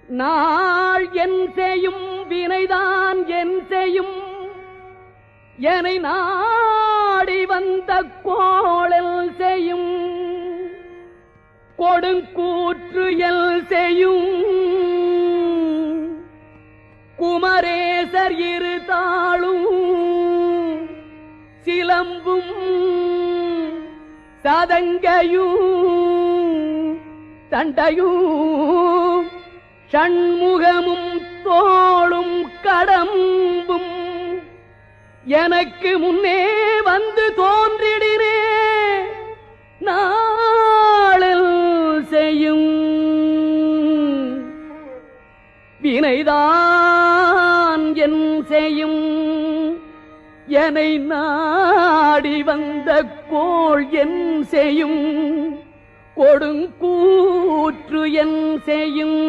நாள் என் செய்யும் வினைதான் என் செய்யும் என்னை நாடி வந்த கோளல் செய்யும் கொடுங்கூற்று எல் செய்யும் குமரேசர் இரு தாளும் சிலம்பும் சதங்கையும் தண்டையும் ஷண்முகமும் தோளும் கடம்பும் எனக்கு முன்னே வந்து தோன்றிடினே நாளில் செய்யும் வினைதான் என் செய்யும் என்னை நாடி வந்த கோள் என் செய்யும் கொடுங்கூற்று என் செய்யும்